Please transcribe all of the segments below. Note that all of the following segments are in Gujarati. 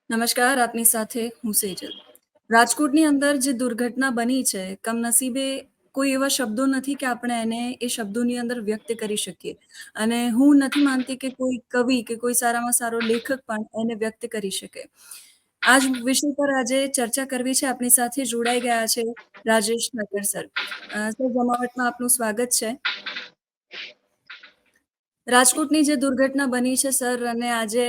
નમસ્કાર, આપની સાથે હું સેજલ. રાજકોટની અંદર જે દુર્ઘટના બની છે, કમનસીબે કોઈ એવા શબ્દો નથી કે આપણે એને એ શબ્દોની અંદર વ્યક્ત કરી શકીએ. અને હું નથી માનતી કે કોઈ કવિ કે કોઈ સારામાં સારો લેખક પણ એને વ્યક્ત કરી શકે. આ જ વિષય પર આજે ચર્ચા કરવી છે. આપણી સાથે જોડાઈ ગયા છે રાજેશ ઠાકર સર. સર, જમાવટમાં આપનું સ્વાગત છે. રાજકોટની જે દુર્ઘટના બની છે સર, અને આજે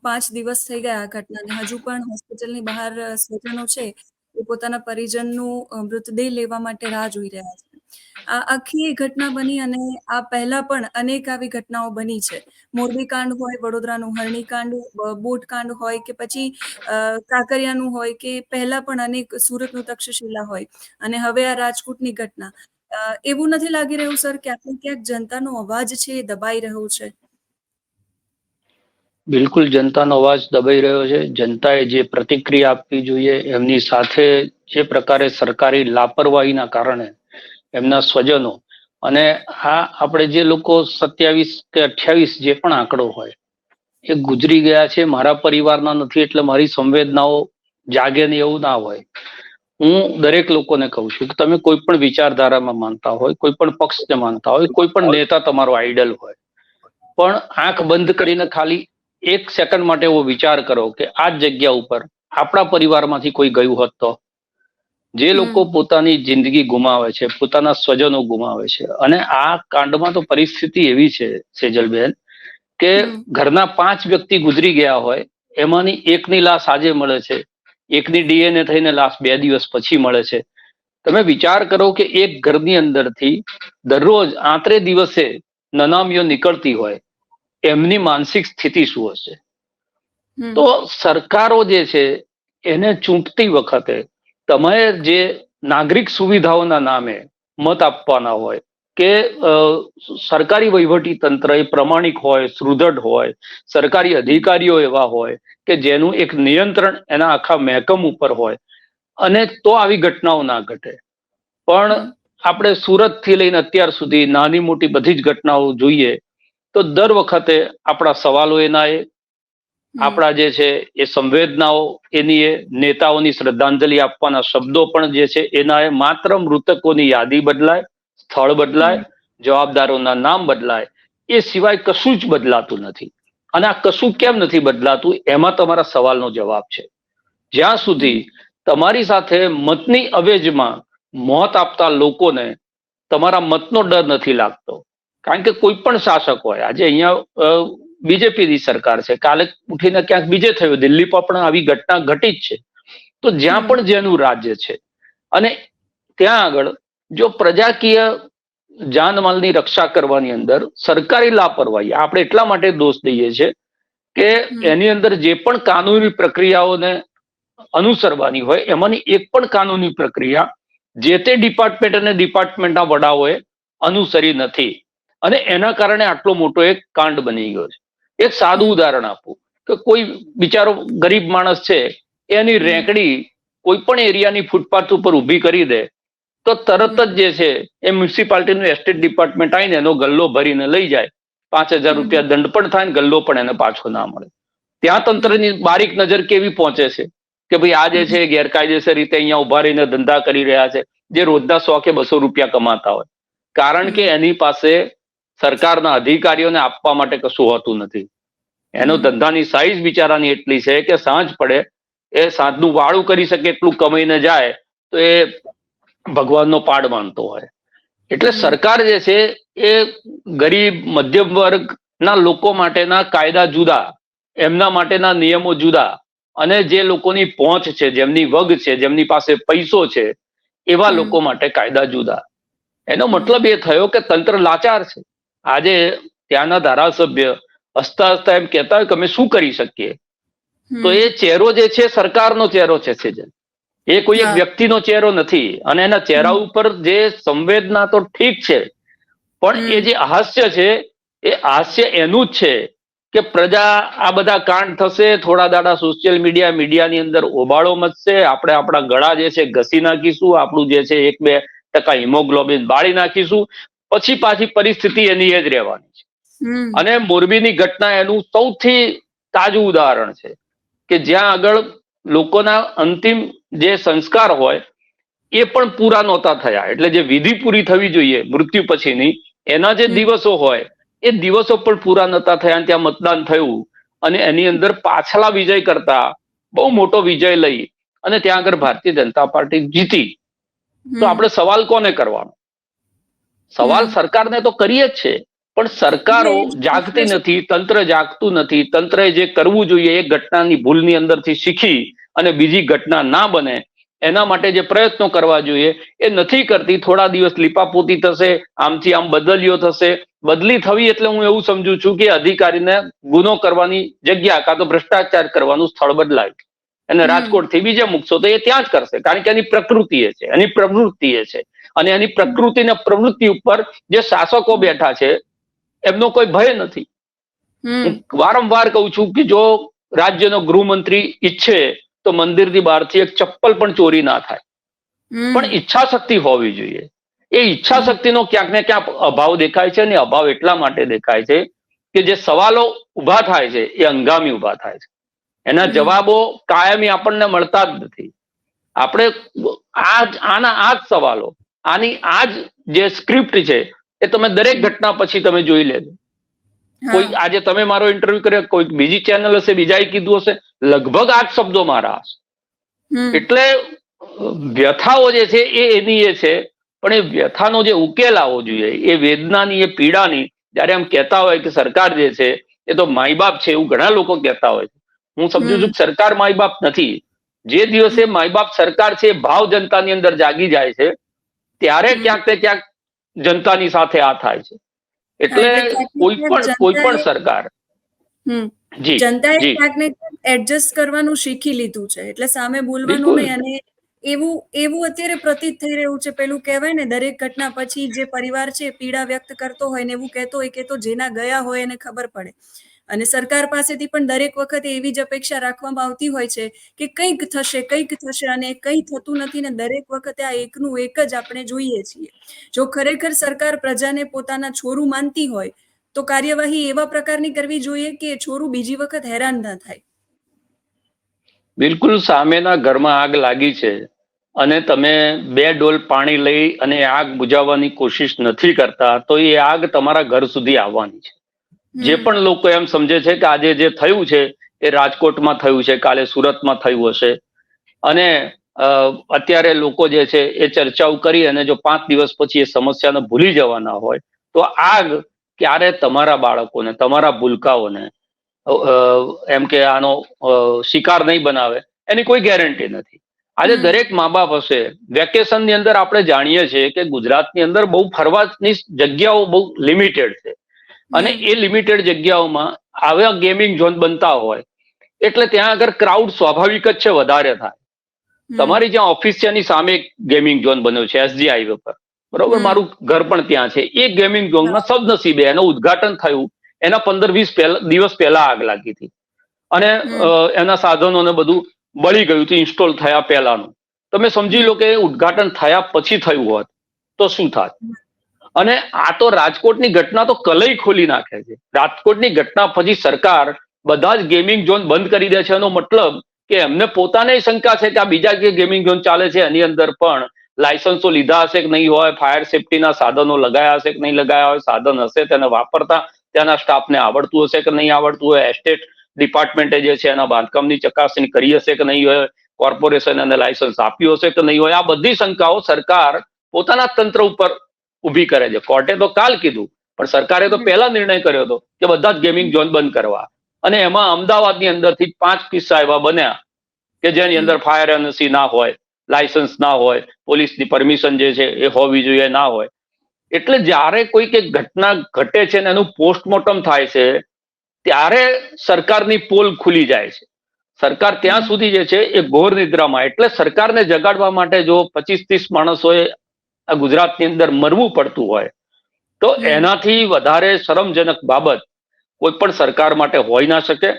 5 દિવસ થઈ ગયા આ ઘટનાને, હજુ પણ હોસ્પિટલની બહાર સ્વજનો છે એ પોતાના પરિજનનું મૃતદેહ લેવા માટે રાહ જોઈ રહ્યા છે. આ આખી ઘટના બની અને આ પહેલા પણ અનેક આવી ઘટનાઓ બની છે. મોરબી કાંડ હોય, વડોદરાનું હરણીકાંડ, બોટકાંડ હોય કે પછી કાંકરિયાનું હોય કે પહેલા પણ અનેક સુરતનું તક્ષશિલા હોય અને હવે આ રાજકોટની ઘટના. એવું નથી લાગી રહ્યું સર, ક્યાંક ને ક્યાંક જનતાનો અવાજ છે એ દબાઈ રહ્યો છે? બિલકુલ જનતાનો અવાજ દબાઈ રહ્યો છે. જનતાએ જે પ્રતિક્રિયા આપવી જોઈએ એમની સાથે જે પ્રકારે સરકારી લાપરવાહીના કારણે એમના સ્વજનો અને આપણે જે લોકો 27 કે 28 જે પણ આંકડો હોય એ ગુજરી ગયા છે, મારા પરિવારના નથી એટલે મારી સંવેદનાઓ જાગે ને એવું ના હોય. હું દરેક લોકોને કહું છું કે તમે કોઈ પણ વિચારધારામાં માનતા હોય, કોઈ પણ પક્ષને માનતા હોય, કોઈ પણ નેતા તમારો આઈડલ હોય, પણ આંખ બંધ કરીને ખાલી 1 સેકન્ડ માટે એવો વિચાર કરો કે આ જગ્યા ઉપર આપણા પરિવારમાંથી કોઈ ગયું હોત તો. જે લોકો પોતાની જિંદગી ગુમાવે છે, પોતાના સ્વજનો ગુમાવે છે, અને આ કાંડમાં તો પરિસ્થિતિ એવી છે સેજલબેન કે ઘરના 5 વ્યક્તિ ગુજરી ગયા હોય, એમાંની એકની લાશ આજે મળે છે, એકની ડીએનએ થઈને લાશ 2 દિવસ પછી મળે છે. તમે વિચાર કરો કે એક ઘરની અંદરથી દરરોજ 8 દિવસે નનામીઓ નીકળતી હોય, એમની માનસિક સ્થિતિ શું હશે? તો સરકારો જે છે એને ચૂંટતી વખતે તમે જે નાગરિક સુવિધાઓના નામે મત આપવાના હોય કે સરકારી વહીવટી તંત્ર એ પ્રમાણિક હોય, સુદૃઢ હોય, સરકારી અધિકારીઓ એવા હોય કે જેનું એક નિયંત્રણ એના આખા મહેકમ ઉપર હોય, અને તો આવી ઘટનાઓ ના ઘટે. પણ આપણે સુરતથી લઈને અત્યાર સુધી નાની મોટી બધી જ ઘટનાઓ જોઈએ તો દર વખતે આપણા સવાલો એના આપણા જે છે એ સંવેદનાઓ એની નેતાઓની શ્રદ્ધાંજલિ આપવાના શબ્દો પણ જે છે એના માત્ર મૃતકોની યાદી બદલાય, સ્થળ બદલાય, જવાબદારોના નામ બદલાય, એ સિવાય કશું જ બદલાતું નથી. અને આ કશું કેમ નથી બદલાતું એમાં તમારા સવાલનો જવાબ છે. જ્યાં સુધી તમારી સાથે મતની અવેજમાં મોત આપતા લોકોને તમારા મતનો ડર નથી લાગતો, કારણ કે કોઈ પણ શાસક હોય, આજે અહીંયા બીજેપીની સરકાર છે, કાલે ઉઠીને ક્યાંક બીજે થયું, દિલ્હીમાં પણ આવી ઘટના ઘટી જ છે. તો જ્યાં પણ જેનું રાજ્ય છે અને ત્યાં આગળ જો પ્રજાકીય જાનમાલની રક્ષા કરવાની અંદર સરકારી લાપરવાહી આપણે એટલા માટે દોષ દઈએ છીએ કે એની અંદર જે પણ કાનૂની પ્રક્રિયાઓને અનુસરવાની હોય એમાંની એક પણ કાનૂની પ્રક્રિયા જે તે ડિપાર્ટમેન્ટ અને ડિપાર્ટમેન્ટના વડાઓએ અનુસરી નથી, અને એના કારણે આટલો મોટો એક કાંડ બની ગયો છે. એક સાદું ઉદાહરણ આપું કે કોઈ બિચારો ગરીબ માણસ છે, એની રેંકડી કોઈ પણ એરિયાની ફૂટપાથ ઉપર ઊભી કરી દે તો તરત જ જે છે એ મ્યુનિસિપાલિટીનું એસ્ટેટ ડિપાર્ટમેન્ટ આવીને એનો ગલ્લો ભરીને લઈ જાય. 5,000 રૂપિયા દંડ પણ થાય ને ગલ્લો પણ એને પાછો ના મળે. ત્યાં તંત્રની બારીક નજર કેવી પહોંચે છે કે ભાઈ આ જે છે ગેરકાયદેસર રીતે અહીંયા ઉભા રહીને ધંધા કરી રહ્યા છે, જે રોજના 100 કે 200 રૂપિયા કમાતા હોય, કારણ કે એની પાસે સરકારના અધિકારીઓને આપવા માટે કશું હોતું નથી. એનો ધંધાની સાઈઝ બિચારાની એટલી છે કે સાંજ પડે એ સાંજનું વાળું કરી શકે એટલું કમાઈને જાય તો એ ભગવાનનો પાડ માનતો હોય. એટલે સરકાર જે છે એ ગરીબ મધ્યમ વર્ગના લોકો માટેના કાયદા જુદા, એમના માટેના નિયમો જુદા, અને જે લોકોની પહોંચ છે, જેમની વગ છે, જેમની પાસે પૈસો છે, એવા લોકો માટે કાયદા જુદા. એનો મતલબ એ થયો કે તંત્ર લાચાર છે. આજે ત્યાંના ધારાસભ્ય હસતા હસતા એમ કહેતા હોય કે અમે શું કરી શકીએ, તો એ ચહેરો જે છે સરકારનો ચહેરો છે, એ કોઈ એક વ્યક્તિનો ચહેરો નથી. અને એના ચહેરા ઉપર જે સંવેદના તો ઠીક છે, પણ એ જે હાસ્ય છે એ હાસ્ય એનું જ છે કે પ્રજા આ બધા કાંડ થશે, થોડા દાડા સોશિયલ મીડિયાની અંદર ઓબાળો મચશે, આપણે આપણા ગળા જે છે ઘસી નાખીશું, આપણું જે છે 1-2% હિમોગ્લોબિન બાળી નાખીશું, પછી પાછી પરિસ્થિતિ એની એ જ રહેવાની છે. અને મોરબીની ઘટના એનું સૌથી તાજું ઉદાહરણ છે કે જ્યાં આગળ લોકોના અંતિમ જે સંસ્કાર હોય એ પણ પૂરા નહોતા થયા. એટલે જે વિધિ પૂરી થવી જોઈએ મૃત્યુ પછીની, એના જે દિવસો હોય એ દિવસો પણ પૂરા નહોતા થયા. ત્યાં મતદાન થયું અને એની અંદર પાછલા વિજય કરતા બહુ મોટો વિજય લઈ અને ત્યાં આગળ ભારતીય જનતા પાર્ટી જીતી. તો આપણે સવાલ કોને કરવાનો? સવાલ સરકારને તો કરીએ જ છે, પણ સરકારો જાગતી નથી, તંત્ર જાગતું નથી. તંત્રએ જે કરવું જોઈએ એ ઘટનાની ભૂલની અંદરથી શીખી અને બીજી ઘટના ના બને એના માટે જે પ્રયત્નો કરવા જોઈએ એ નથી કરતી. થોડા દિવસ લીપાપોતી થશે, આમથી આમ બદલીઓ થશે. બદલી થવી એટલે હું એવું સમજુ છું કે અધિકારીને ગુનો કરવાની જગ્યા કાં તો ભ્રષ્ટાચાર કરવાનું સ્થળ બદલાય. એને રાજકોટથી બીજે મૂકશો તો એ ત્યાં જ કરશે, કારણ કે એની પ્રકૃતિ એ છે, એની પ્રવૃત્તિ એ છે. અને એની પ્રકૃતિ ને પ્રવૃત્તિ ઉપર જે શાસકો બેઠા છે એમનો કોઈ ભય નથી. હું વારંવાર કહું છું કે જો રાજ્યનો ગૃહમંત્રી ઈચ્છે તો મંદિરથી બહારથી એક ચપ્પલ પણ ચોરી ના થાય, પણ ઈચ્છા શક્તિ હોવી જોઈએ. એ ઈચ્છા શક્તિનો ક્યાંક ને ક્યાંક અભાવ દેખાય છે, અને અભાવ એટલા માટે દેખાય છે કે જે સવાલો ઉભા થાય છે એ હંગામી ઉભા થાય છે. એના જવાબો કાયમી આપણને મળતા જ નથી. આપણે આના આ જ સવાલો, આની આ જ જે સ્ક્રિપ્ટ છે એ તમે દરેક ઘટના પછી તમે જોઈ લેજો. કોઈ આજે તમે મારો ઇન્ટરવ્યુ કર્યો, કોઈ બીજી ચેનલ હશે, બીજાએ કીધું હશે, લગભગ આ જ શબ્દો મારા હશે. એટલે વ્યથાઓ જે છે એ એની એ છે, પણ એ વ્યથાનો જે ઉકેલ આવવો જોઈએ, એ વેદનાની, એ પીડાની, જયારે એમ કહેતા હોય કે સરકાર જે છે એ તો માય બાપ છે, એવું ઘણા લોકો કહેતા હોય છે. હું સમજુ છું કે સરકાર માય બાપ નથી. જે દિવસે માય બાપ સરકાર છે ભાવ જનતાની અંદર જાગી જાય છે ત્યારે ક્યાંક ને ક્યાંક જનતાની સાથે આ થાય છે. એટલે કોઈ પણ સરકાર જનતાએ ક્યાંક ને ક્યાંક એડજસ્ટ કરવાનું શીખી લીધું છે, એટલે સામે બોલવાનું નહીં. અને એવું અત્યારે પ્રતીત થઈ રહ્યું છે, પેલું કહેવાય ને, દરેક ઘટના પછી જે પરિવાર છે પીડા વ્યક્ત કરતો હોય ને એવું કહેતો હોય કે તો જેના ગયા હોય એને ખબર પડે. અને સરકાર પાસેથી પણ દરેક વખતે એવી જ અપેક્ષા રાખવામાં આવતી હોય છે કે કંઈક થશે, અને કંઈ થતું નથી ને દરેક વખતે આ એકનું એક જ આપણે જોઈએ છીએ. જો ખરેખર સરકાર પ્રજાને પોતાના છોરું માનતી હોય તો કાર્યવાહી એવા પ્રકારની કરવી જોઈએ કે છોરું બીજી વખત હેરાન ના થાય. બિલકુલ. સામેના ઘરમાં આગ લાગી છે અને તમે 2 ડોલ પાણી લઈ અને આગ બુઝાવવાની કોશિશ નથી કરતા તો એ આગ તમારા ઘર સુધી આવવાની છે. જે પણ લોકો એમ સમજે છે કે આજે જે થયું છે એ રાજકોટમાં થયું છે, કાલે સુરતમાં થયું હશે, અને અત્યારે લોકો જે છે એ ચર્ચાઓ કરી અને જો 5 દિવસ પછી એ સમસ્યાને ભૂલી જવાના હોય તો આગ ક્યારે તમારા બાળકોને, તમારા ભૂલકાઓને એમ કે આનો શિકાર નહીં બનાવે એની કોઈ ગેરંટી નથી. આજે દરેક મા બાપ હશે, વેકેશનની અંદર આપણે જાણીએ છીએ કે ગુજરાતની અંદર બહુ ફરવાની જગ્યાઓ બહુ લિમિટેડ છે, અને એ લિમિટેડ જગ્યાઓમાં આવા ગેમિંગ ઝોન બનતા હોય એટલે ત્યાં આગળ ક્રાઉડ સ્વાભાવિક જ છે વધારે થાય. તમારી જ્યાં ઓફિસ છે એની સામે એક ગેમિંગ ઝોન બન્યો છે SG હાઈવે પર, બરોબર, મારું ઘર પણ ત્યાં છે. એ ગેમિંગ ઝોનમાં સદનસીબે એનું ઉદઘાટન થયું એના 15-20 દિવસ પહેલા આગ લાગી હતી, અને એના સાધનોને બધું બળી ગયું હતું ઇન્સ્ટોલ થયા પહેલાનું. તમે સમજી લો કે ઉદઘાટન થયા પછી થયું હોત તો શું થાત. અને આ તો રાજકોટની ઘટના તો કલઈ ખોલી નાખે છે. રાજકોટની ઘટના પછી સરકાર બધા જ ગેમિંગ ઝોન બંધ કરી દે છે. એનો મતલબ કે એમને પોતાને શંકા છે કે આ બીજા જે ગેમિંગ ઝોન ચાલે છે એની અંદર પણ લાયસન્સો લીધા હશે કે નહીં હોય, ફાયર સેફટીના સાધનો લગાયા હશે કે નહીં લગાયા હોય, સાધન હશે તેને વાપરતા ત્યાંના સ્ટાફને આવડતું હશે કે નહીં આવડતું હોય, એસ્ટેટ ડિપાર્ટમેન્ટે જે છે એના બાંધકામની ચકાસણી કરી હશે કે નહીં હોય, કોર્પોરેશન એને લાયસન્સ આપ્યું હશે કે નહીં હોય. આ બધી શંકાઓ સરકાર પોતાના તંત્ર ઉપર ઉભી કરે છે. કોર્ટે તો કાલ કીધું, પણ સરકારે તો પહેલા નિર્ણય કર્યો હતો કે બધા જ ગેમિંગ ઝોન બંધ કરવા. અને એમાં અમદાવાદની અંદરથી 5 કિસ્સા એવા બન્યા કે જેની અંદર ફાયર એનઓસી ના હોય, લાયસન્સ ના હોય, પોલીસની પરમિશન જે છે એ હોવી જોઈએ ના હોય. એટલે જ્યારે કોઈક એક ઘટના ઘટે છે ને એનું પોસ્ટમોર્ટમ થાય છે ત્યારે સરકારની પોલ ખુલી જાય છે. સરકાર ત્યાં સુધી જે છે એ ઘોર નિદ્રામાં. એટલે સરકારને જગાડવા માટે જો 25-30 માણસોએ આ ગુજરાતની અંદર મરવું પડતું હોય તો એનાથી વધારે શરમજનક બાબત કોઈ પણ સરકાર માટે હોઈ ના શકે.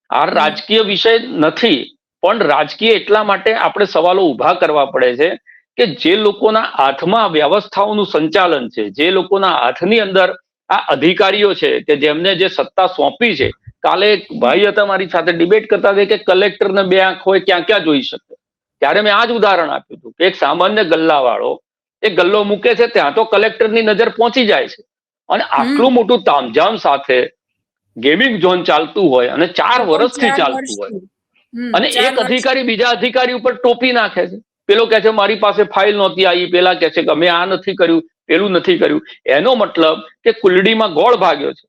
આ રાજકીય વિષય નથી, પણ રાજકીય એટલા માટે આપણે સવાલો ઉભા કરવા પડે છે કે જે લોકોના હાથમાં વ્યવસ્થાઓનું સંચાલન છે, જે લોકોના હાથની અંદર આ અધિકારીઓ છે કે જેમને જે સત્તા સોંપી છે, કાલે એક ભાઈ હતા મારી સાથે ડિબેટ કરતા હતા કે કલેક્ટરને બે આંખ હોય ક્યાં ક્યાં જોઈ શકે. ત્યારે મેં આ જ ઉદાહરણ આપ્યું હતું કે એક સામાન્ય ગલ્લાવાળો એ ગલ્લો મૂકે છે ત્યાં તો કલેક્ટરની નજર પહોંચી જાય છે, અને આટલું મોટું તામઝામ સાથે ગેમિંગ ઝોન ચાલતું હોય અને 4 વર્ષથી ચાલતું હોય, અને એક અધિકારી બીજા અધિકારી ઉપર ટોપી નાખે છે. પેલો કહે છે મારી પાસે ફાઇલ નહોતી આવી, પેલા કહે છે કે અમે આ નથી કર્યું, પેલું નથી કર્યું. એનો મતલબ કે કુલડીમાં ગોળ ભાગ્યો છે,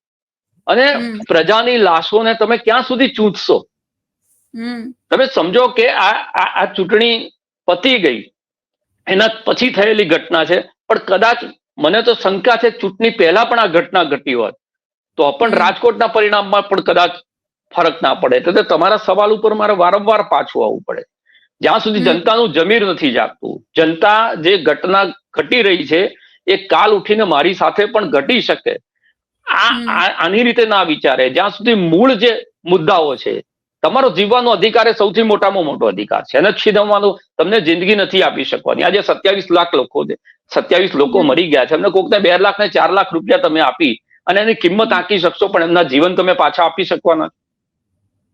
અને પ્રજાની લાશોને તમે ક્યાં સુધી ચૂંટશો? તમે સમજો કે આ ચૂંટણી પતી ગઈ, એના પછી થયેલી ઘટના છે, પણ કદાચ મને તો શંકા છે ચૂંટણી પહેલા પણ આ ઘટના ઘટી હોત તો પણ રાજકોટના પરિણામમાં પણ કદાચ ફરક ના પડે. એટલે તમારા સવાલ ઉપર મારે વારંવાર પાછું આવવું પડે. જ્યાં સુધી જનતાનું જમીર નથી જાગતું, જનતા જે ઘટના ઘટી રહી છે એ કાલ ઉઠીને મારી સાથે પણ ઘટી શકે, આની રીતે ના વિચારે. જ્યાં સુધી મૂળ જે મુદ્દાઓ છે, તમારો જીવવાનો અધિકાર એ સૌથી મોટામાં મોટો અધિકાર છે, એને છીનવવાનો તમને જિંદગી નથી આપી શકવાની. આજે 27 લાખ લોકો છે, 27 લોકો મરી ગયા છે, એમને કોકને 2 લાખ ને 4 લાખ રૂપિયા તમે આપી અને એની કિંમત આંકી શકશો, પણ એમના જીવન તમે પાછા આપી શકવાના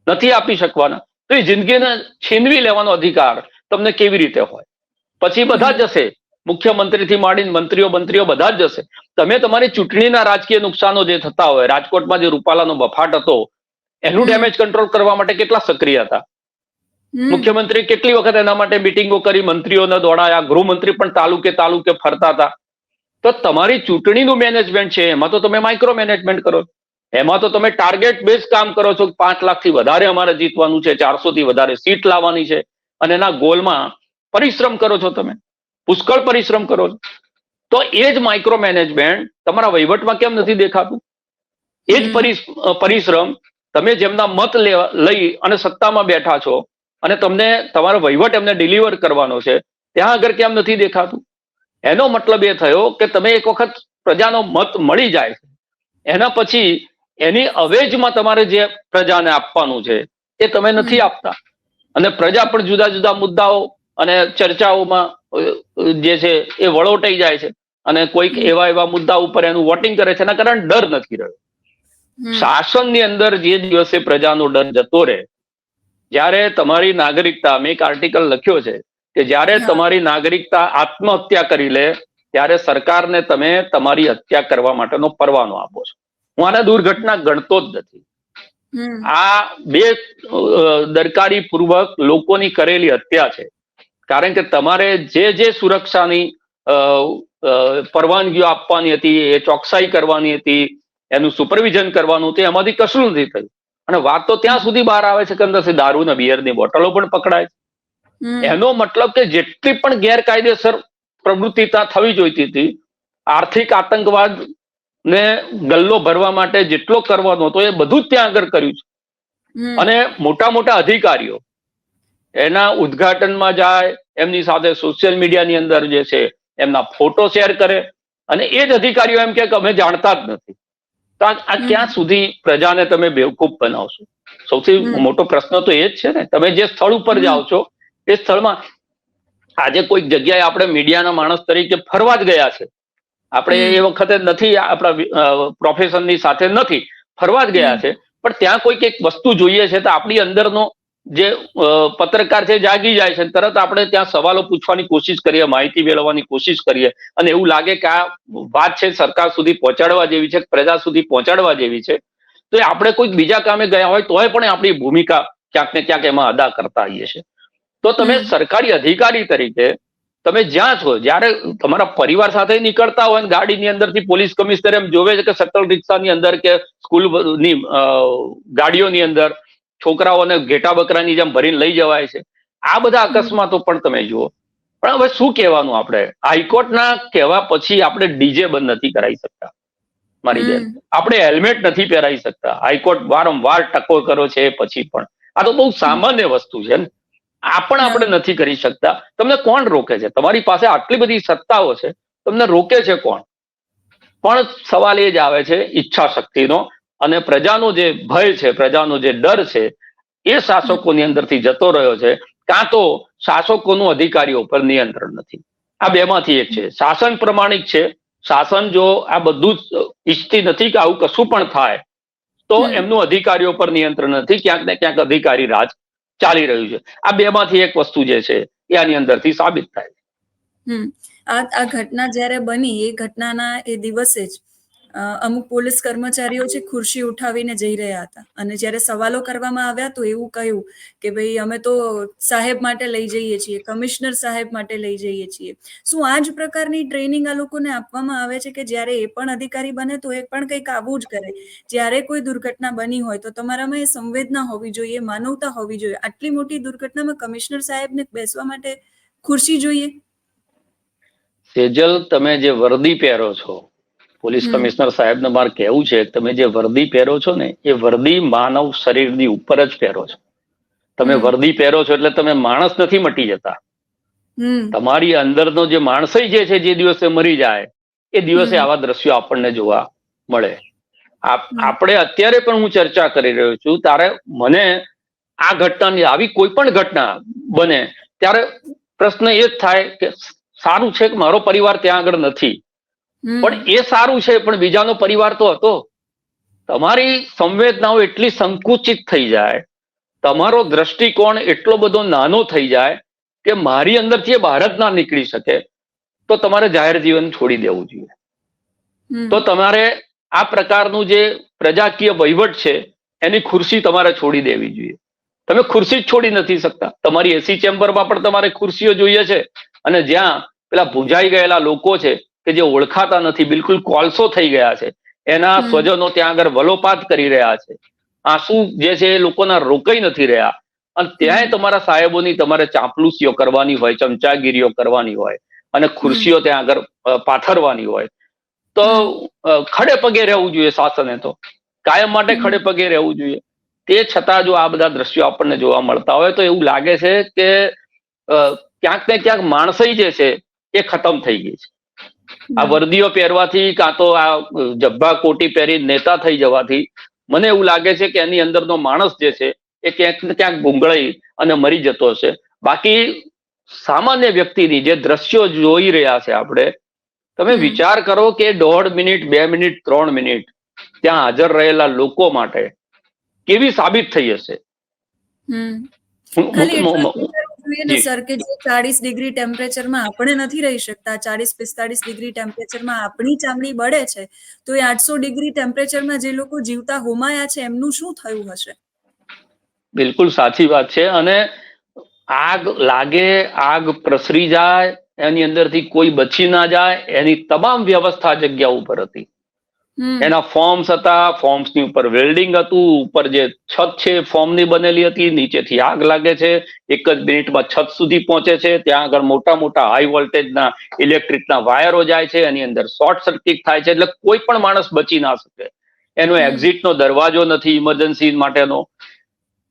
નથી, આપી શકવાના. તો એ જિંદગીને છીનવી લેવાનો અધિકાર તમને કેવી રીતે હોય? પછી બધા જશે, મુખ્યમંત્રીથી માંડીને મંત્રીઓ બધા જ જશે. તમે તમારી ચૂંટણીના રાજકીય નુકસાનો જે થતા હોય, રાજકોટમાં જે રૂપાલાનો બફાટ હતો એનું ડેમેજ કંટ્રોલ કરવા માટે કેટલા સક્રિય હતા મુખ્યમંત્રી? કેટલી વખત એના માટે મિટિંગો કરી, મંત્રીઓને દોડાયા, ગૃહમંત્રી પણ તાલુકે ફરતા હતા. તો તમારી ચૂંટણીનું મેનેજમેન્ટ છે એમાં તો તમે માઇક્રો મેનેજમેન્ટ કરો, એમાં તો તમે ટાર્ગેટ બેઝ કામ કરો છો. 5 લાખથી વધારે અમારે જીતવાનું છે, 400 થી વધારે સીટ લાવવાની છે, અને એના ગોલમાં પરિશ્રમ કરો છો, તમે પુષ્કળ પરિશ્રમ કરો છો. તો એ જ માઇક્રો મેનેજમેન્ટ તમારા વહીવટમાં કેમ નથી દેખાતું? એ જ પરિશ્રમ તમે જેમના મત લઈ અને સત્તામાં બેઠા છો અને તમને તમારો વહીવટ એમને ડિલિવર કરવાનો છે, ત્યાં આગળ કેમ નથી દેખાતું? એનો મતલબ એ થયો કે તમે એક વખત પ્રજાનો મત મળી જાય છે, એના પછી એની અવેજમાં તમારે જે પ્રજાને આપવાનું છે એ તમે નથી આપતા, અને પ્રજા પણ જુદા જુદા મુદ્દાઓ અને ચર્ચાઓમાં જે છે એ વળોટાઈ જાય છે, અને કોઈક એવા મુદ્દા ઉપર એનું વોટિંગ કરે છે. એના કારણે ડર નથી રહ્યો. શાસનની અંદર જે દિવસે પ્રજાનો ડર જતો રહે, જ્યારે તમારી નાગરિકતા, મેં એક આર્ટિકલ લખ્યો છે કે જ્યારે તમારી નાગરિકતા આત્મહત્યા કરી લે ત્યારે સરકારને તમે તમારી હત્યા કરવા માટેનો પરવાનો આપો છો. હું આને દુર્ઘટના ગણતો જ નથી. આ બેદરકારી પૂર્વક લોકોની કરેલી હત્યા છે, કારણ કે તમારે જે સુરક્ષાની પરવાનગીઓ આપવાની હતી, એ ચોકસાઈ કરવાની હતી, એનું સુપરવિઝન કરવાનું હતું, એમાંથી કશું નથી થયું. અને વાત તો ત્યાં સુધી બહાર આવે છે કે અંદરથી દારૂ ને બિયરની બોટલો પણ પકડાય. એનો મતલબ કે જેટલી પણ ગેરકાયદેસર પ્રવૃત્તિ ત્યાં થવી જોઈતી હતી, આર્થિક આતંકવાદ ને ગલ્લો ભરવા માટે જેટલો કરવાનો હતો એ બધું જ ત્યાં આગળ કર્યું છે. અને મોટા અધિકારીઓ એના ઉદ્ઘાટનમાં જાય, એમની સાથે સોશિયલ મીડિયાની અંદર જે છે એમના ફોટો શેર કરે, અને એ જ અધિકારીઓ એમ કે અમે જાણતા જ નથી. તો આ ક્યાં સુધી પ્રજાને તમે બેવકૂફ બનાવશો? સૌથી મોટો પ્રશ્ન તો એ જ છે ને. તમે જે સ્થળ ઉપર જાઓ છો એ સ્થળમાં આજે કોઈક જગ્યાએ આપણે મીડિયાના માણસ તરીકે ફરવા જ ગયા છે, આપણે એ વખતે નથી, આપણા પ્રોફેશનની સાથે નથી, ફરવા જ ગયા છે, પણ ત્યાં કોઈક એક વસ્તુ જોઈએ છે તો આપણી અંદરનો જે પત્રકાર છે જાગી જાય છે, તરત આપણે ત્યાં સવાલો પૂછવાની કોશિશ કરીએ, માહિતી મેળવવાની કોશિશ કરીએ, અને એવું લાગે કે આ વાત છે સરકાર સુધી પહોંચાડવા જેવી છે, પ્રજા સુધી પહોંચાડવા જેવી છે, તો એ આપણે કોઈક બીજા કામે ગયા હોય તોય પણ આપણી ભૂમિકા ક્યાંક ને ક્યાંક એમાં અદા કરતા હોઈએ છીએ. તો તમે સરકારી અધિકારી તરીકે તમે જ્યાં છો, જ્યારે તમારા પરિવાર સાથે નીકળતા હોય, ગાડીની અંદરથી પોલીસ કમિશનર એમ જોવે છે કે શટલ રિક્ષાની અંદર કે સ્કૂલની ગાડીઓની અંદર છોકરાઓને ઘેટા બકરાની જેમ ભરીને લઈ જવાય છે. આ બધા અકસ્માતો પણ તમે જુઓ. પણ હવે શું કહેવાનું? આપણે હાઈકોર્ટના કહેવા પછી આપણે ડીજે બંધ નથી કરાવી શકતા મારી બેન, આપણે હેલ્મેટ નથી પહેરાવી શકતા. હાઈકોર્ટ વારંવાર ટકો કર્યો છે પછી પણ. આ તો બહુ સામાન્ય વસ્તુ છે ને. આ પણ આપણે નથી કરી શકતા. તમને કોણ રોકે છે? તમારી પાસે આટલી બધી સત્તાઓ છે, તમને રોકે છે કોણ? પણ સવાલ એ જ આવે છે ઈચ્છા શક્તિનો, અને પ્રજાનો જે ભય છે, પ્રજાનો જે ડર છે, એ શાસકોની અંદરથી જતો રહ્યો છે, કાં તો શાસકોનું અધિકારીઓ પર નિયંત્રણ નથી. આ બેમાંથી એક છે. શાસન પ્રમાણિક છે, શાસન જો આ બધું જ ઈચ્છતી નથી કે આવું કશું પણ થાય, તો એમનું અધિકારીઓ પર નિયંત્રણ નથી, ક્યાંક ને ક્યાંક અધિકારી રાજ ચાલી રહ્યું છે. આ બેમાંથી એક વસ્તુ જે છે એ આની અંદરથી સાબિત થાય. આ ઘટના જ્યારે બની એ ઘટનાના એ દિવસે જ અમુક પોલીસ કર્મચારીઓ છે ખુરશી ઉઠાવીને જઈ રહ્યા હતા, અને જ્યારે સવાલો કરવામાં આવ્યા તો એવું કહ્યું કે ભાઈ અમે તો સાહેબ માટે લઈ જઈએ છીએ, કમિશનર સાહેબ માટે લઈ જઈએ છીએ. શું આ જ પ્રકારની ટ્રેનિંગ આ લોકોને આપવામાં આવે છે કે જ્યારે એ પણ અધિકારી બને તો એ પણ કંઈક આવું જ કરે? જ્યારે કોઈ દુર્ઘટના બની હોય તો તમારામાં એ સંવેદના હોવી જોઈએ, માનવતા હોવી જોઈએ. આટલી મોટી દુર્ઘટનામાં કમિશનર સાહેબને બેસવા માટે ખુરશી જોઈએ? સેજલ, તમે જે વર્દી પહેરો છો, પોલીસ કમિશનર સાહેબને મારે કહેવું છે, તમે જે વર્દી પહેરો છો ને એ વર્દી માનવ શરીરની ઉપર જ પહેરો છો. તમે વર્દી પહેરો છો એટલે તમે માણસ નથી મટી જતા. તમારી અંદરનો જે માણસઈ જે છે, જે દિવસે મરી જાય એ દિવસે આવા દ્રશ્યો આપણને જોવા મળે. આપણે અત્યારે પણ હું ચર્ચા કરી રહ્યો છું, ત્યારે મને આ ઘટનાની આવી કોઈ પણ ઘટના બને ત્યારે પ્રશ્ન એ જ થાય કે સારું છે કે મારો પરિવાર ત્યાં આગળ નથી, પણ એ સારું છે પણ બીજાનો પરિવાર તો હતો. તમારી સંવેદનાઓ એટલી સંકુચિત થઈ જાય, તમારો દ્રષ્ટિકોણ એટલો બધો નાનો થઈ જાય કે મારી અંદરથી બહાર જ ના નીકળી શકે, તો તમારે જાહેર જીવન છોડી દેવું જોઈએ. તો તમારે આ પ્રકારનું જે પ્રજાકીય વહીવટ છે એની ખુરશી તમારે છોડી દેવી જોઈએ. તમે ખુરશી જ છોડી નથી શકતા. તમારી એસી ચેમ્બરમાં પણ તમારે ખુરશીઓ જોઈએ છે, અને જ્યાં પેલા ભૂંજાઈ ગયેલા લોકો છે કે જે ઓળખાતા નથી, બિલકુલ કોલસો થઈ ગયા છે, એના સ્વજનો ત્યાં આગળ વલોપાત કરી રહ્યા છે, આંસુ જે છે એ લોકોના રોકાઈ નથી રહ્યા, અને ત્યાંય તમારા સાહેબોની તમારે ચાંપલુસીઓ કરવાની હોય, ચમચાગીરીઓ કરવાની હોય, અને ખુરશીઓ ત્યાં આગળ પાથરવાની હોય, તો ખડે પગે રહેવું જોઈએ. શાસને તો કાયમ માટે ખડે પગે રહેવું જોઈએ. તે છતાં જો આ બધા દ્રશ્યો આપણને જોવા મળતા હોય તો એવું લાગે છે કે ક્યાંક ને ક્યાંક માણસઈ જે છે એ ખતમ થઈ ગઈ છે. આ વર્દીઓ પહેરવાથી, કાં તો આ જબ્બા કોટી પહેરી નેતા થઈ જવાથી મને એવું લાગે છે કે એની અંદરનો માણસ જે છે એ ક્યાંક ને ક્યાંક ગુંગળાઈ અને મરી જતો હશે. બાકી સામાન્ય વ્યક્તિની જે દ્રશ્યો જોઈ રહ્યા છે આપણે, તમે વિચાર કરો કે 1.5 મિનિટ, 2 મિનિટ, 3 મિનિટ ત્યાં હાજર રહેલા લોકો માટે કેવી સાબિત થઈ હશે. સર કે જે 40 ડિગ્રી ટેમ્પરેચરમાં આપણે નથી રહી શકતા, 40-45 ડિગ્રી ટેમ્પરેચરમાં આપણી ચામડી બળે છે, તો એ 800 ડિગ્રી ટેમ્પરેચરમાં જે લોકો જીવતા હોમાયા છે એમનું શું થયું હશે? બિલકુલ સાચી વાત છે. અને આગ લાગે, આગ પ્રસરી જાય, એની અંદરથી કોઈ બચી ના જાય, એની તમામ વ્યવસ્થા જગ્યા ઉપર હતી. એના ફોર્મ્સ હતા, ફોર્મ્સની ઉપર વેલ્ડિંગ હતું, ઉપર જે છત છે ફોર્મની બનેલી હતી, નીચેથી આગ લાગે છે, 1 જ મિનિટમાં છત સુધી પહોંચે છે, ત્યાં આગળ મોટા મોટા હાઈ વોલ્ટેજના ઇલેક્ટ્રિકના વાયરો જાય છે, એની અંદર શોર્ટ સર્કિટ થાય છે, એટલે કોઈ પણ માણસ બચી ના શકે. એનો એક્ઝિટનો દરવાજો નથી ઇમરજન્સી માટેનો.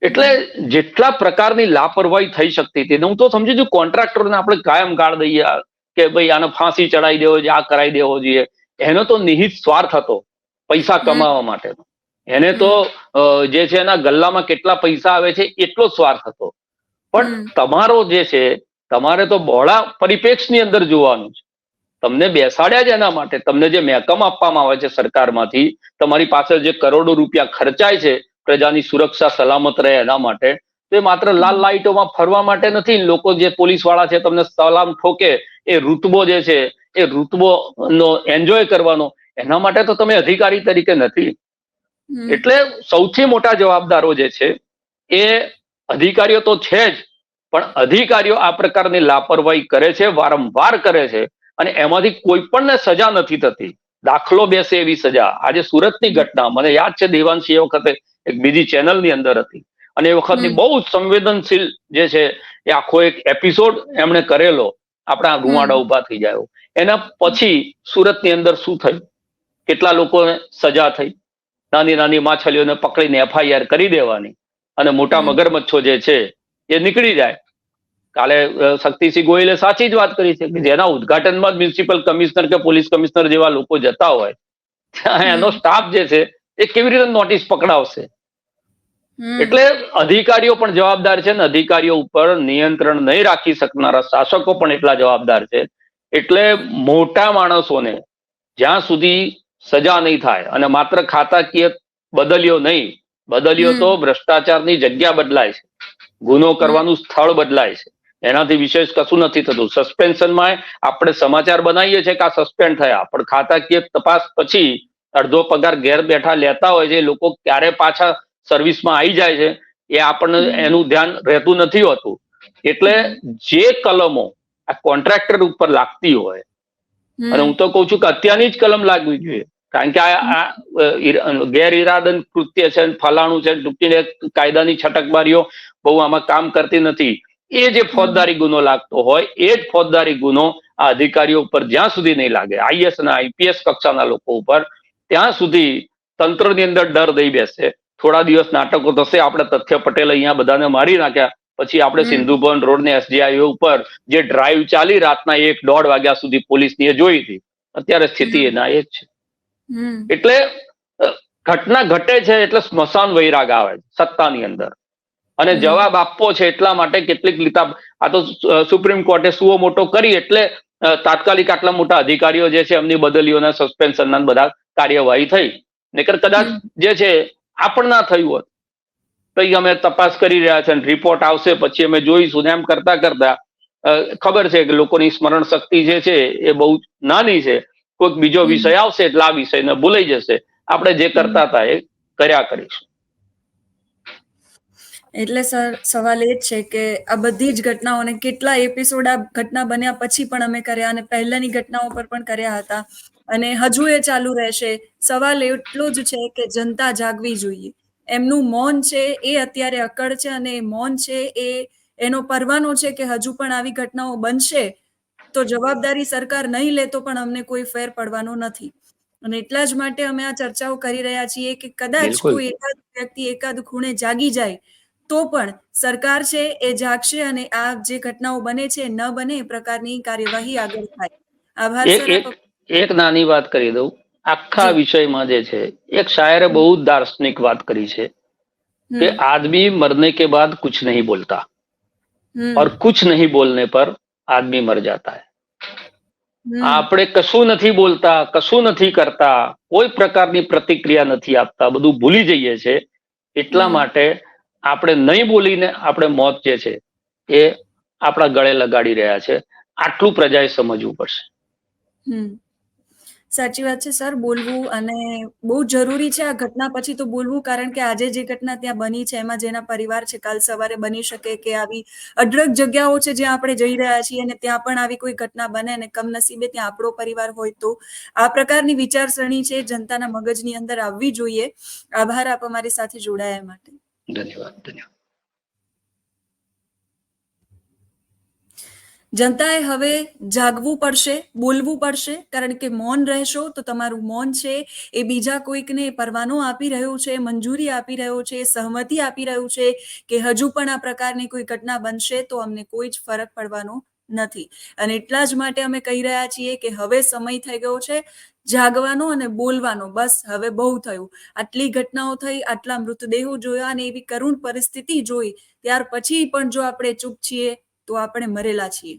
એટલે જેટલા પ્રકારની લાપરવાહી થઈ શકતી હતી, હું તો સમજી છું કોન્ટ્રાક્ટરોને આપણે કાયમ ગાળ દઈએ કે ભાઈ આને ફાંસી ચડાવી દેવો જોઈએ, આ કરાવી દેવો જોઈએ. એનો તો નિહિત સ્વાર્થ હતો, પૈસા કમાવા માટેનો. એને તો જે છે એના ગલ્લામાં કેટલા પૈસા આવે છે એટલો સ્વાર્થ હતો. પણ તમારો જે છે, તમારે તો બહોળા પરિપ્રેક્ષની અંદર જોવાનું છે. તમને બેસાડ્યા છે એના માટે, તમને જે મહેકમ આપવામાં આવે છે સરકારમાંથી, તમારી પાસે જે કરોડો રૂપિયા ખર્ચાય છે પ્રજાની સુરક્ષા સલામત રહે એના માટે, તો એ માત્ર લાલ લાઈટોમાં ફરવા માટે નથી. લોકો જે પોલીસ વાળા છે તમને સલામ ઠોકે, એ ઋતબો જે છે એ ઋતબોનો એન્જોય કરવાનો, એના માટે તો તમે અધિકારી તરીકે નથી. એટલે સૌથી મોટા જવાબદારો જે છે એ અધિકારીઓ તો છે જ, પણ અધિકારીઓ આ પ્રકારની લાપરવાહી કરે છે, વારંવાર કરે છે, અને એમાંથી કોઈ પણને સજા નથી થતી. દાખલો બેસે એવી સજા. આજે સુરતની ઘટના મને યાદ છે, દેવાંશી એ વખતે એક બીજી ચેનલની અંદર હતી, અને એ વખતની બહુ જ સંવેદનશીલ જે છે એ આખો એક એપિસોડ એમણે કરેલો, આપણા રૂવાડા ઉભા થઈ જાય. એના પછી સુરતની અંદર શું થયું, કેટલા લોકોને સજા થઈ. નાની નાની માછલીઓને પકડીને FIR કરી દેવાની, અને મોટા મગરમચ્છો જે છે એ નીકળી જાય. કાલે શક્તિસિંહ ગોયલે સાચી જ વાત કરી છે કે જેના ઉદઘાટનમાં મ્યુનિસિપલ કમિશનર કે પોલીસ કમિશનર જેવા લોકો જતા હોય, ત્યાં એનો સ્ટાફ જે છે એ કેવી રીતે નોટિસ પકડાવશે? એટલે અધિકારીઓ પણ જવાબદાર છે, ને અધિકારીઓ ઉપર નિયંત્રણ નહીં રાખી શકનારા શાસકો પણ એટલા જવાબદાર છે. એટલે મોટા માણસોને જ્યાં સુધી સજા નહીં થાય, અને માત્ર ખાતાકીય બદલ્યો નહીં. બદલ્યો તો ભ્રષ્ટાચારની જગ્યા બદલાય છે, ગુનો કરવાનું સ્થળ બદલાય છે, એનાથી વિશેષ કશું નથી થતું. સસ્પેન્શનમાં આપણે સમાચાર બનાવીએ છીએ કે આ સસ્પેન્ડ થયા, પણ ખાતાકીય તપાસ પછી અડધો પગાર ઘેર બેઠા લેતા હોય છે એ લોકો ક્યારે પાછા સર્વિસમાં આવી જાય છે એ આપણને એનું ધ્યાન રહેતું નથી હોતું. એટલે જે કલમો આ કોન્ટ્રાક્ટર ઉપર લાગતી હોય, અને હું તો કઉ છું કે અત્યારની જ કલમ લાગવી જોઈએ, કારણ કે આ ગેરઈરાદન કૃત્ય છે, ફલાણું છે, કાયદાની છટકબારીઓ બહુ આમાં કામ કરતી નથી. એ જે ફોજદારી ગુનો લાગતો હોય એ જ ફોજદારી ગુનો આ અધિકારીઓ ઉપર જ્યાં સુધી નહીં લાગે, આઈએસ અને આઈપીએસ કક્ષાના લોકો ઉપર, ત્યાં સુધી તંત્રની અંદર ડર દઈ બેસે. થોડા દિવસ નાટકો થશે, આપણે તથ્ય પટેલ અહીંયા બધાને મારી નાખ્યા, પછી આપણે સિંધુ ભવન રોડ ને એસજી ઉપર જે ડ્રાઈવ ચાલી રાતના 1-1:30 વાગ્યા સુધી પોલીસની એ જોઈ હતી, અત્યારે સ્થિતિ એના એ જ છે. એટલે ઘટના ઘટે છે એટલે સ્મશાન વૈરાગ આવે સત્તાની અંદર, અને જવાબ આપવો છે એટલા માટે કેટલીક લીતા. આ તો સુપ્રીમ કોર્ટે સુઓ મોટો કરી એટલે તાત્કાલિક આટલા મોટા અધિકારીઓ જે છે એમની બદલીઓના સસ્પેન્શનના બધા કાર્યવાહી થઈ. નહીતર કદાચ જે છે આપણ ના થયું હોત તો અમે તપાસ કરી રહ્યા છે, રિપોર્ટ આવશે પછી અમે જોઈશું ને એમ કરતા કરતા ખબર છે કે લોકોની સ્મરણ શક્તિ જે છે એ બહુ નાની છે. કોઈક બીજો વિષય આવશે એટલે આ વિષયને ભૂલાઈ જશે. આપણે જે કરતા હતા એ કર્યા કરીશું. એટલે સર સવાલ એ જ છે કે આ બધી જ ઘટનાઓને કેટલા એપિસોડ આ ઘટના બન્યા પછી પણ અમે કર્યા, અને પહેલાની ઘટનાઓ પર પણ કર્યા હતા, અને હજુ એ ચાલુ રહેશે. સવાલ એટલો જ છે કે જનતા જાગવી જોઈએ. એમનું મૌન છે એ અત્યારે અકળ છે, અને એ મૌન છે એ એનો પરવાનો છે કે હજુ પણ આવી ઘટનાઓ બનશે તો જવાબદારી સરકાર નહીં લે તો પણ અમને કોઈ ફેર પડવાનો નથી. અને એટલા જ માટે અમે આ ચર્ચાઓ કરી રહ્યા છીએ કે કદાચ કોઈ એકાદ વ્યક્તિ એકાદ ખૂણે જાગી જાય તો પણ સરકાર છે એ જાગશે અને આ જે ઘટનાઓ બને છે ન બને એ પ્રકારની કાર્યવાહી આગળ થાય. આભાર સર. એક નાની વાત કરી દઉં. આખા વિષયમાં જે છે એક શાયરે બહુ દાર્શનિક વાત કરી છે કે આદમી મરને કે બાદ કુછ નહીં બોલતા और कुछ नहीं बोलने पर आदमी मर जाता है. આપણે કશું નથી બોલતા, કશું નથી કરતા, કોઈ પ્રકારની પ્રતિક્રિયા નથી આપતા, બધું ભૂલી જઈએ છે. એટલા માટે આપણે નહીં બોલીને આપણે મોત જે છે એ આપણા ગળે લગાડી રહ્યા છે. આટલું પ્રજાએ સમજવું પડશે. સાચી વાત છે સર. બોલવું અને બહુ જરૂરી છે આ ઘટના પછી તો બોલવું, કારણ કે આજે જે ઘટના ત્યાં બની છે એમાં જેના પરિવાર છે કાલ સવારે બની શકે કે આવી અઢળક જગ્યાઓ છે જ્યાં આપણે જઈ રહ્યા છીએ અને ત્યાં પણ આવી કોઈ ઘટના બને અને કમનસીબે ત્યાં આપણો પરિવાર હોય તો આ પ્રકારની વિચારસરણી છે જનતાના મગજની અંદર આવવી જોઈએ. આભાર આપ અમારી સાથે જોડાયા માટે. ધન્યવાદ. જનતાએ હવે જાગવું પડશે, બોલવું પડશે, કારણ કે મૌન રહેશો તો તમારું મૌન છે એ બીજા કોઈકને પરવાનો આપી રહ્યું છે, મંજૂરી આપી રહ્યો છે, સહમતિ આપી રહ્યું છે કે હજુ પણ આ પ્રકારની કોઈ ઘટના બનશે તો અમને કોઈ જ ફરક પડવાનો નથી. અને એટલા જ માટે અમે કહી રહ્યા છીએ કે હવે સમય થઈ ગયો છે જાગવાનો અને બોલવાનો. બસ હવે બહુ થયું. આટલી ઘટનાઓ થઈ, આટલા મૃતદેહો જોયા અને એવી કરુણ પરિસ્થિતિ જોઈ ત્યાર પછી પણ જો આપણે ચૂપ છીએ તો આપણે મરેલા છીએ.